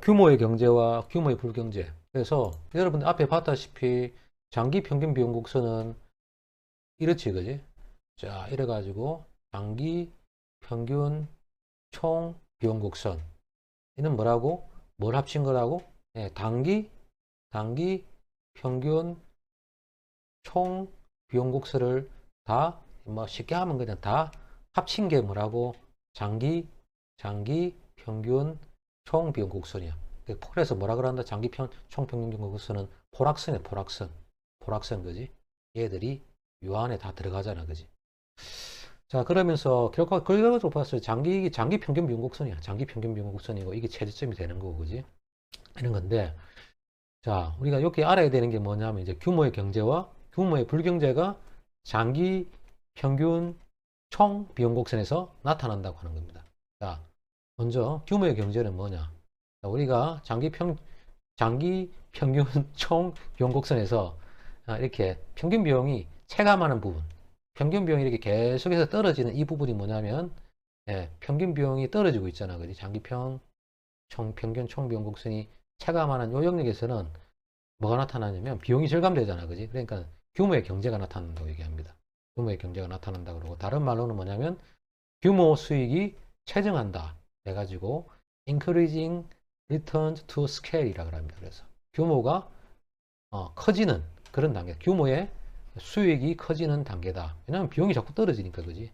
규모의 경제와 규모의 불경제. 그래서 여러분들 앞에 봤다시피 장기 평균 비용 곡선은 이렇지, 그지? 자, 이래가지고 장기 평균 총 비용 곡선. 이는 뭐라고? 뭘 합친 거라고? 네, 단기 평균 총 비용 곡선을 다, 뭐 쉽게 하면 그냥 다 합친 게 뭐라고? 장기 평균 총 비용 곡선이야. 폴에서 뭐라 그런다? 총 평균 비용 곡선은 포락선이야, 포락선, 그지? 얘들이 요 안에 다 들어가잖아, 그지? 자, 그러면서 결과적으로 봤을 때 장기 평균 비용 곡선이야. 장기 평균 비용 곡선이고, 이게 최저점이 되는 거고, 그지? 이런 건데, 자, 우리가 여기 알아야 되는 게 뭐냐면, 이제 규모의 경제와 규모의 불경제가 장기 평균 총 비용 곡선에서 나타난다고 하는 겁니다. 자, 먼저 규모의 경제는 뭐냐? 자, 우리가 장기 평균 총 비용 곡선에서 이렇게 평균 비용이 체감하는 부분, 평균 비용이 이렇게 계속해서 떨어지는 이 부분이 뭐냐면, 평균 비용이 떨어지고 있잖아, 그지? 평균 총 비용 곡선이 체감하는 요 영역에서는 뭐가 나타나냐면 비용이 절감되잖아, 그지? 그러니까 규모의 경제가 나타난다고 얘기합니다. 규모의 경제가 나타난다 그러고, 다른 말로는 뭐냐면 규모 수익이 체증한다 해가지고 increasing returns to scale이라고 합니다. 그래서 규모가 커지는 그런 단계, 규모의 수익이 커지는 단계다. 왜냐하면 비용이 자꾸 떨어지니까, 그지?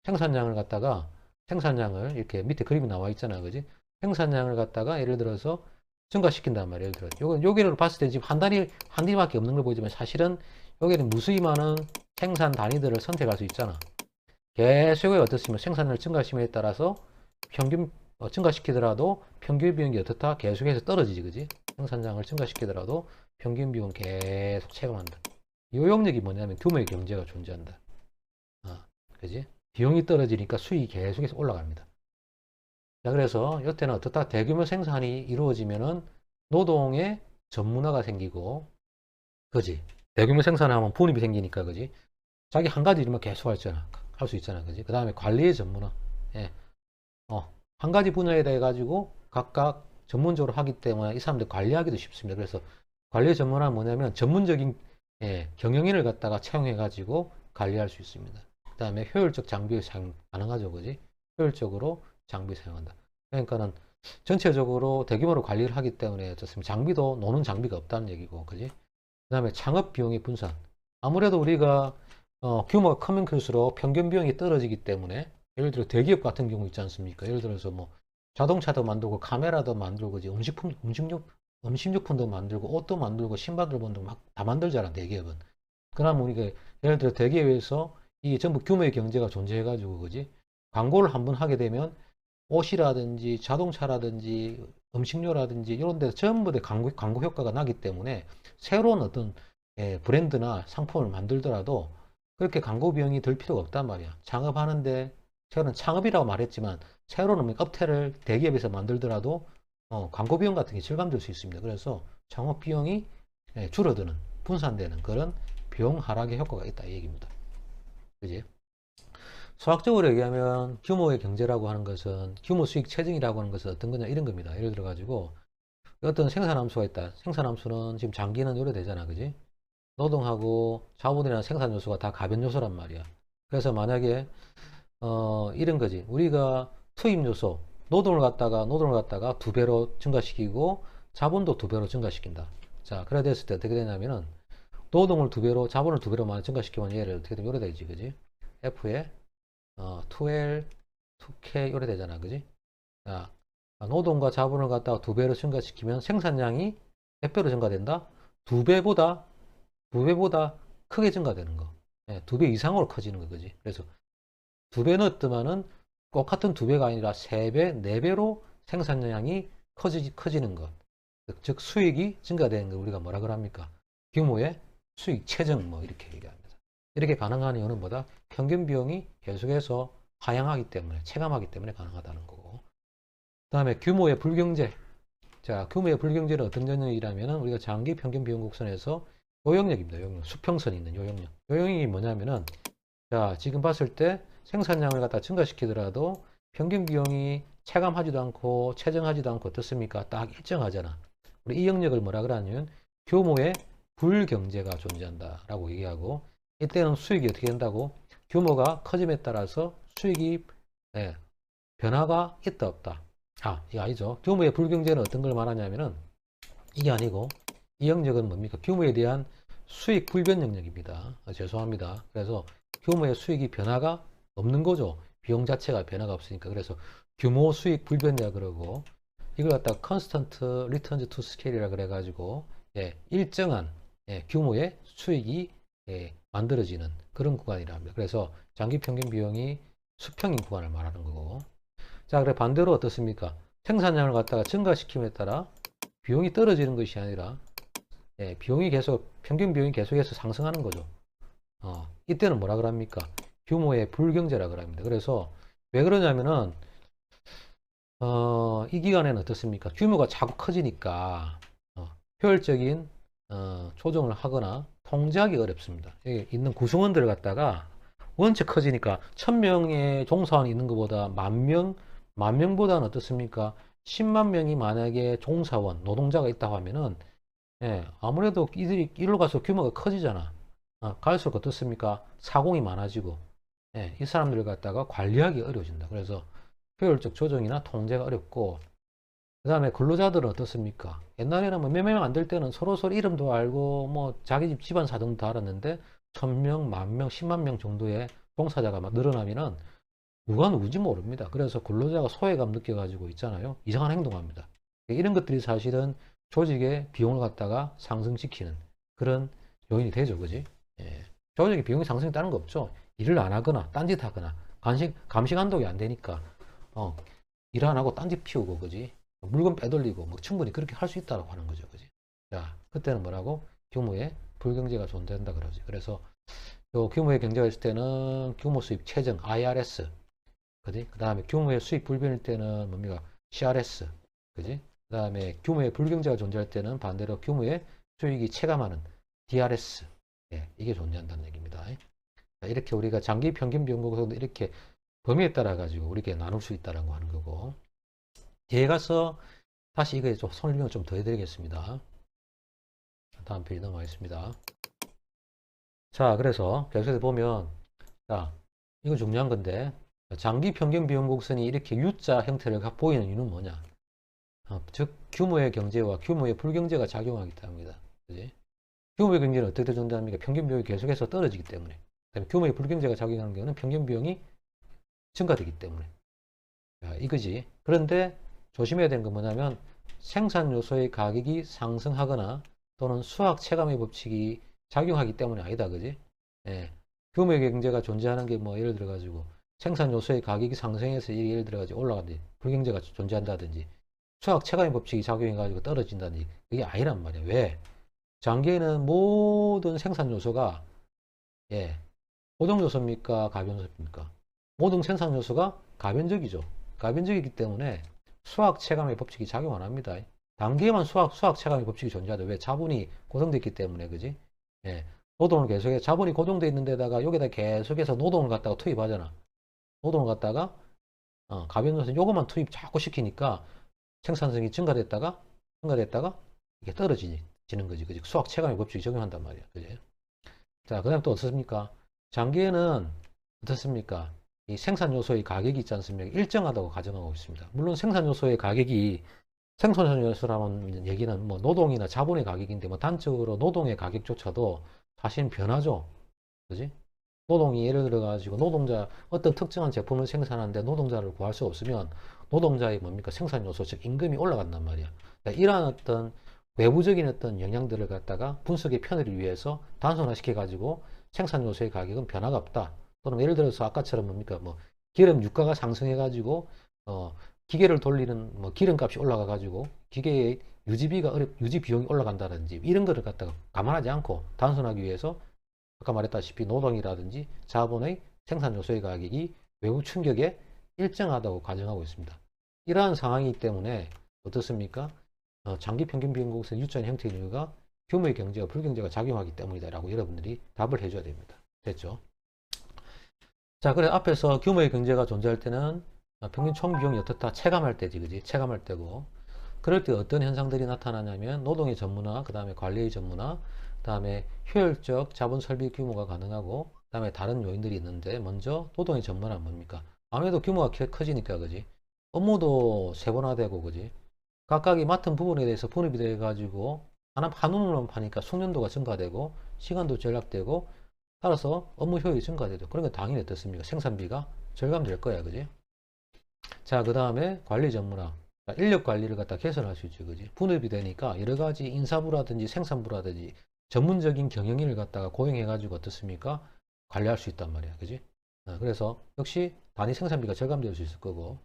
생산량을 이렇게 밑에 그림이 나와 있잖아, 그지? 생산량을 갖다가 예를 들어서 증가시킨단 말이에요. 예를 들어 여기를 봤을 때 지금 한 단위밖에 없는 걸 보이지만, 사실은 여기는 무수히 많은 생산 단위들을 선택할 수 있잖아. 계속의 어떻습니까? 생산을 증가심에 따라서 평균 증가시키더라도 평균 비용이 어떻다? 계속해서 떨어지지, 그지? 생산량을 증가시키더라도 평균 비용 계속 체감한다. 이 영역이 뭐냐면 규모의 경제가 존재한다. 그지? 비용이 떨어지니까 수익이 계속해서 올라갑니다. 자, 그래서 여태는 어떻다? 대규모 생산이 이루어지면은 노동의 전문화가 생기고, 그지? 대규모 생산하면 분입이 생기니까, 그지? 자기 한 가지 일만 계속 할 수 있잖아, 그지? 그 다음에 관리의 전문화. 예. 한 가지 분야에 대해 가지고 각각 전문적으로 하기 때문에 이 사람들 관리하기도 쉽습니다. 그래서 관리 전문화는 뭐냐면 전문적인 경영인을 갖다가 채용해 가지고 관리할 수 있습니다. 그 다음에 효율적 장비 사용 가능하죠, 그지? 효율적으로 장비 사용한다. 그러니까는 전체적으로 대규모로 관리를 하기 때문에 어떻습니까? 장비도 노는 장비가 없다는 얘기고, 그지? 그 다음에 창업 비용의 분산. 아무래도 우리가 규모가 크면 클수록 평균 비용이 떨어지기 때문에, 예를 들어 대기업 같은 경우 있지 않습니까? 예를 들어서 뭐 자동차도 만들고 카메라도 만들고 이제 음식료품도 만들고 옷도 만들고 신발도 만들고 막 다 만들잖아, 대기업은. 그러면 우리가 예를 들어 대기업에서 이 전부 규모의 경제가 존재해가지고, 그지? 광고를 한번 하게 되면 옷이라든지 자동차라든지 음식료라든지 이런 데서 전부 다 광고 효과가 나기 때문에 새로운 어떤 브랜드나 상품을 만들더라도 그렇게 광고 비용이 들 필요가 없단 말이야. 창업하는데, 저는 창업이라고 말했지만 새로운 업태를 대기업에서 만들더라도 광고 비용 같은 게 절감될 수 있습니다. 그래서 창업 비용이 줄어드는, 분산되는 그런 비용 하락의 효과가 있다, 이 얘기입니다. 그지? 수학적으로 얘기하면 규모의 경제라고 하는 것은, 규모 수익 체증이라고 하는 것은 어떤 거냐, 이런 겁니다. 예를 들어 가지고 어떤 생산함수가 있다. 생산함수는 지금 장기는 오래되잖아, 그지? 노동하고 자본이나 생산 요소가 다 가변 요소란 말이야. 그래서 만약에 이런 거지. 우리가 투입 요소, 노동을 갖다가 두 배로 증가시키고 자본도 두 배로 증가시킨다. 자, 그래 됐을 때 어떻게 되냐면은 노동을 두 배로, 자본을 두 배로 많이 증가시키면 얘를 어떻게 되면 이래 되지, 그지? F에 2L, 2K 이래 되잖아, 그지? 자, 노동과 자본을 갖다가 두 배로 증가시키면 생산량이 몇 배로 증가된다? 두 배보다 크게 증가되는 거. 두 배 이상으로 커지는 거, 그지? 그래서 두 배 넣었더만은 똑같은 두 배가 아니라 세 배, 네 배로 생산량이 커지는 것. 즉 수익이 증가되는 걸 우리가 뭐라 그럽니까? 규모의 수익 체증, 뭐 이렇게 얘기합니다. 이렇게 가능한 이유는 뭐다? 평균 비용이 계속해서 하향하기 때문에, 체감하기 때문에 가능하다는 거고. 그 다음에 규모의 불경제. 자, 규모의 불경제는 어떤 영역이라면은 우리가 장기 평균 비용 곡선에서 요 영역입니다. 요 영역. 수평선이 있는 요 영역. 요 영역이 뭐냐면은, 자, 지금 봤을 때 생산량을 갖다 증가시키더라도 평균 비용이 체감하지도 않고 체정하지도 않고 어떻습니까? 딱 일정하잖아. 우리 이 영역을 뭐라 그러냐면 규모의 불경제가 존재한다라고 얘기하고, 이때는 수익이 어떻게 된다고? 규모가 커짐에 따라서 수익이 예, 변화가 있다 없다. 이게 아니죠. 규모의 불경제는 어떤 걸 말하냐면은 이게 아니고, 이 영역은 뭡니까? 규모에 대한 수익 불변 영역입니다. 죄송합니다. 그래서 규모의 수익이 변화가 없는 거죠. 비용 자체가 변화가 없으니까. 그래서 규모 수익 불변이라 그러고, 이걸 갖다가 컨스턴트 리턴즈 투 스케일이라 그래가지고 일정한 규모의 수익이 만들어지는 그런 구간이라 합니다. 그래서 장기 평균 비용이 수평인 구간을 말하는 거고. 자, 그래 반대로 어떻습니까? 생산량을 갖다가 증가시킴에 따라 비용이 떨어지는 것이 아니라 비용이 계속, 평균 비용이 계속해서 상승하는 거죠. 이때는 뭐라 그럽니까? 규모의 불경제라 그럽니다. 그래서 왜 그러냐면은 이 기간에는 어떻습니까? 규모가 자꾸 커지니까 효율적인 조정을 하거나 통제하기 어렵습니다. 여기 있는 구성원들을 갖다가 원체 커지니까 1000명의 종사원이 있는 것보다 만 명보다는 어떻습니까? 10만 명이 만약에 종사원, 노동자가 있다고 하면은 아무래도 이들이 일로 가서 규모가 커지잖아. 갈수록 어떻습니까? 사공이 많아지고 이 사람들을 갖다가 관리하기 어려워진다. 그래서 효율적 조정이나 통제가 어렵고, 그 다음에 근로자들은 어떻습니까? 옛날에는 뭐 몇 명 안 될 때는 서로 이름도 알고 뭐 자기 집 집안 사정도 다 알았는데 1000명, 10,000명, 10만 명 정도의 종사자가 막 늘어나면은 누가 누군지 모릅니다. 그래서 근로자가 소외감 느껴가지고 있잖아요. 이상한 행동합니다. 이런 것들이 사실은 조직의 비용을 갖다가 상승시키는 그런 요인이 되죠. 그지? 조직의 비용이 상승했다는 거 없죠. 일을 안 하거나 딴짓 하거나 감시 감독이 안 되니까 일 안 하고 딴짓 피우고, 그지? 물건 빼돌리고 뭐 충분히 그렇게 할 수 있다고 하는 거죠. 그지? 자, 그때는 뭐라고? 규모의 불경제가 존재한다 그러지. 그래서 요 규모의 경제가 있을 때는 규모 수입 체정 IRS, 그지? 그 다음에 규모의 수익 불변일 때는 뭡니까? CRS, 그지? 그 다음에 규모의 불경제가 존재할 때는 반대로 규모의 수익이 체감하는 DRS, 이게 존재한다는 얘기입니다. 자, 이렇게 우리가 장기 평균 비용 곡선도 이렇게 범위에 따라 가지고 우리에게 나눌 수 있다라고 하는 거고, 뒤에 가서 다시 이거에 좀 설명을 좀 더 해드리겠습니다. 다음 페이지 넘어가겠습니다. 자, 그래서 계속해서 보면, 자, 이거 중요한 건데, 장기 평균 비용 곡선이 이렇게 U자 형태를 보이는 이유는 뭐냐? 즉 규모의 경제와 규모의 불경제가 작용하기 때문이다. 그지? 규모의 경제는 어떻게 존재합니까? 평균 비용이 계속해서 떨어지기 때문에. 그다음에 규모의 불경제가 작용하는 경우는 평균 비용이 증가되기 때문에. 자, 이거지. 그런데 조심해야 되는 건 뭐냐면 생산 요소의 가격이 상승하거나 또는 수학 체감의 법칙이 작용하기 때문에 아니다. 그지? 규모의 경제가 존재하는 게 뭐 예를 들어 가지고 생산 요소의 가격이 상승해서 예를 들어 가지고 올라가든지 불경제가 존재한다든지 수학 체감의 법칙이 작용해 가지고 떨어진다든지 그게 아니란 말이야. 왜? 장기에는 모든 생산 요소가 고정 요소입니까? 가변 요소입니까? 모든 생산 요소가 가변적이죠. 가변적이기 때문에 수학 체감의 법칙이 작용 안 합니다. 단기에만 수학 체감의 법칙이 존재하죠. 왜? 자본이 고정되어 있기 때문에, 그지? 노동을 계속해, 자본이 고정되어 있는 데다가 여기다 계속해서 노동을 갖다가 투입하잖아. 노동을 갖다가, 가변 요소 요것만 투입 자꾸 시키니까 생산성이 증가됐다가 이게 떨어지는 거지. 그지? 수학 체감의 법칙이 적용한단 말이야. 그지? 자, 그 다음 또 어떻습니까? 장기에는 어떻습니까? 이 생산 요소의 가격이 있지 않습니까? 일정하다고 가정하고 있습니다. 물론 생산 요소의 가격이 생산 요소라는 얘기는 뭐 노동이나 자본의 가격인데 뭐 단적으로 노동의 가격조차도 사실은 변하죠. 그지? 노동이 예를 들어 가지고 노동자 어떤 특정한 제품을 생산하는데 노동자를 구할 수 없으면 노동자의 뭡니까? 생산 요소 즉 임금이 올라간단 말이야. 그러니까 이러한 어떤 외부적인 어떤 영향들을 갖다가 분석의 편의를 위해서 단순화시켜 가지고 생산 요소의 가격은 변화가 없다. 또는 예를 들어서 아까처럼 뭡니까? 뭐 기름 유가가 상승해 가지고 기계를 돌리는 뭐 기름값이 올라가 가지고 기계의 유지 비용이 올라간다든지 이런 거를 갖다가 감안하지 않고 단순하기 위해서 아까 말했다시피 노동이라든지 자본의 생산 요소의 가격이 외부 충격에 일정하다고 가정하고 있습니다. 이러한 상황이기 때문에 어떻습니까? 장기 평균 비용 곡선 U자의 형태의 이유가 규모의 경제와 불경제가 작용하기 때문이다라고 여러분들이 답을 해줘야 됩니다. 됐죠? 자, 그래 앞에서 규모의 경제가 존재할 때는 평균 총 비용이 어떻다 체감할 때지, 그지? 체감할 때고. 그럴 때 어떤 현상들이 나타나냐면 노동의 전문화, 그 다음에 관리의 전문화, 그 다음에 효율적 자본 설비 규모가 가능하고, 그 다음에 다른 요인들이 있는데 먼저 노동의 전문화는 뭡니까? 아무래도 규모가 커지니까, 그지? 업무도 세분화되고, 그지? 각각이 맡은 부분에 대해서 분업이 돼 가지고 한 우물만 파니까 숙련도가 증가되고 시간도 절약되고 따라서 업무 효율이 증가되죠. 그러니까 당연히 어떻습니까? 생산비가 절감될 거야, 그지? 자, 그 다음에 관리 전문화. 인력 관리를 갖다 개선할 수 있죠, 그지? 분업이 되니까 여러 가지 인사부라든지 생산부라든지 전문적인 경영인을 갖다가 고용해가지고 어떻습니까? 관리할 수 있단 말이야, 그지? 그래서 역시 단위 생산비가 절감될 수 있을 거고,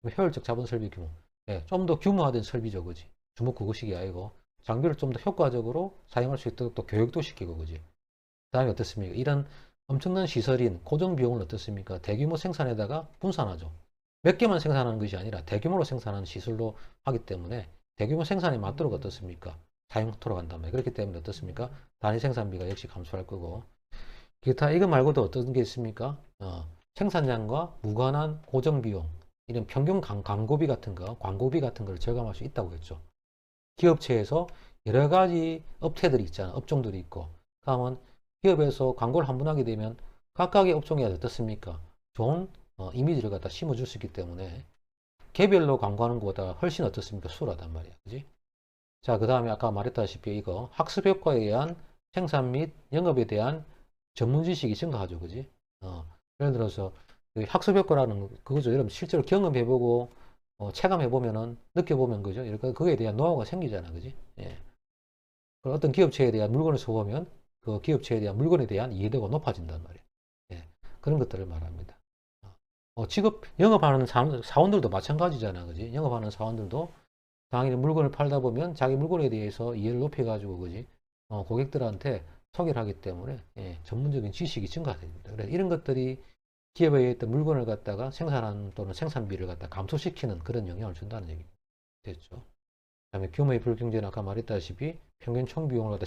효율적 자본 설비 규모. 예, 좀 더 규모화된 설비죠, 그지? 주먹구구식이 아니고 장비를 좀 더 효과적으로 사용할 수 있도록 또 교육도 시키고, 그지? 그 다음에 어떻습니까? 이런 엄청난 시설인 고정 비용을 어떻습니까? 대규모 생산에다가 분산하죠. 몇 개만 생산하는 것이 아니라 대규모로 생산하는 시설로 하기 때문에 대규모 생산에 맞도록 어떻습니까? 사용토록 한단 말이에요. 그렇기 때문에 어떻습니까? 단위 생산비가 역시 감소할 거고. 기타 이거 말고도 어떤 게 있습니까? 생산량과 무관한 고정 비용, 이런 평균 광고비 같은 거, 광고비 같은 걸 절감할 수 있다고 했죠. 기업체에서 여러 가지 업체들이 있잖아. 업종들이 있고. 그러면 기업에서 광고를 한 번 하게 되면 각각의 업종이 어떻습니까? 좋은 이미지를 갖다 심어줄 수 있기 때문에 개별로 광고하는 것보다 훨씬 어떻습니까? 수월하단 말이야. 그지? 자, 그 다음에 아까 말했다시피 이거 학습 효과에 의한 생산 및 영업에 대한 전문 지식이 증가하죠. 그지? 예를 들어서 학습 효과라는 그거죠. 여러분 실제로 경험해보고 체감해보면은 느껴보면 그죠? 이렇게 그거에 대한 노하우가 생기잖아. 그지? 예. 어떤 기업체에 대한 물건을 써보면 그 기업체에 대한 물건에 대한 이해도가 높아진단 말이에요. 예. 그런 것들을 말합니다. 영업하는 사원들도 마찬가지잖아. 그지? 영업하는 사원들도 당연히 물건을 팔다 보면 자기 물건에 대해서 이해를 높여가지고, 그지? 고객들한테 소개를 하기 때문에, 예, 전문적인 지식이 증가됩니다. 그래서 이런 것들이 기업에 있던 물건을 갖다가 생산하는 또는 생산비를 갖다 감소시키는 그런 영향을 준다는 얘기 됐죠. 그다음에 규모의 불경제는 아까 말했다시피 평균 총비용을 갖다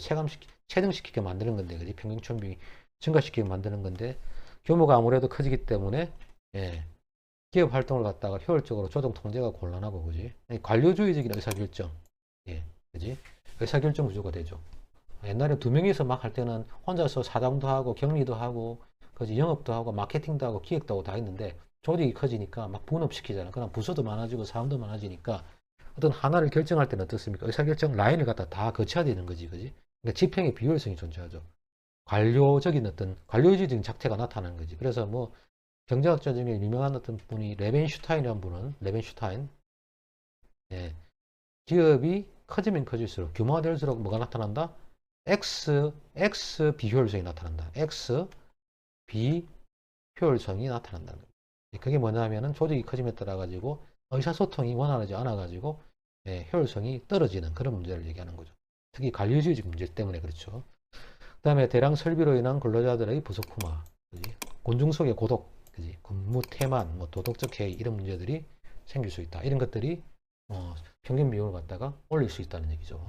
체등시키게 만드는 건데, 그지? 평균 총비용이 증가시키게 만드는 건데, 규모가 아무래도 커지기 때문에, 예, 기업 활동을 갖다가 효율적으로 조정 통제가 곤란하고, 그지? 관료주의적인 의사결정, 예, 그지? 의사결정 구조가 되죠. 옛날에 두 명이서 막 할 때는 혼자서 사장도 하고 격리도 하고, 그지? 영업도 하고 마케팅도 하고 기획도 하고 다 했는데 조직이 커지니까 막 분업시키잖아. 그럼 부서도 많아지고 사람도 많아지니까 어떤 하나를 결정할 때는 어떻습니까? 의사결정 라인을 갖다 다 거쳐야 되는 거지, 그지? 그러니까 집행의 비효율성이 존재하죠. 관료주의적인 작태가 나타나는 거지. 그래서 뭐 경제학자 중에 유명한 어떤 분이 레벤슈타인이라는 분은 레벤슈타인, 예, 기업이 커지면 커질수록 규모가 될수록 뭐가 나타난다? X 비효율성이 나타난다. X 비효율성이 나타난다는 거예요. 그게 뭐냐면은 조직이 커짐에 따라 가지고 의사소통이 원활하지 않아 가지고, 예, 효율성이 떨어지는 그런 문제를 얘기하는 거죠. 특히 관료주의적 문제 때문에 그렇죠. 그 다음에 대량 설비로 인한 근로자들의 부속품화, 그지? 곤중 속의 고독, 그지? 근무 태만, 뭐 도덕적 해이 이런 문제들이 생길 수 있다. 이런 것들이 평균 비용을 갖다가 올릴 수 있다는 얘기죠.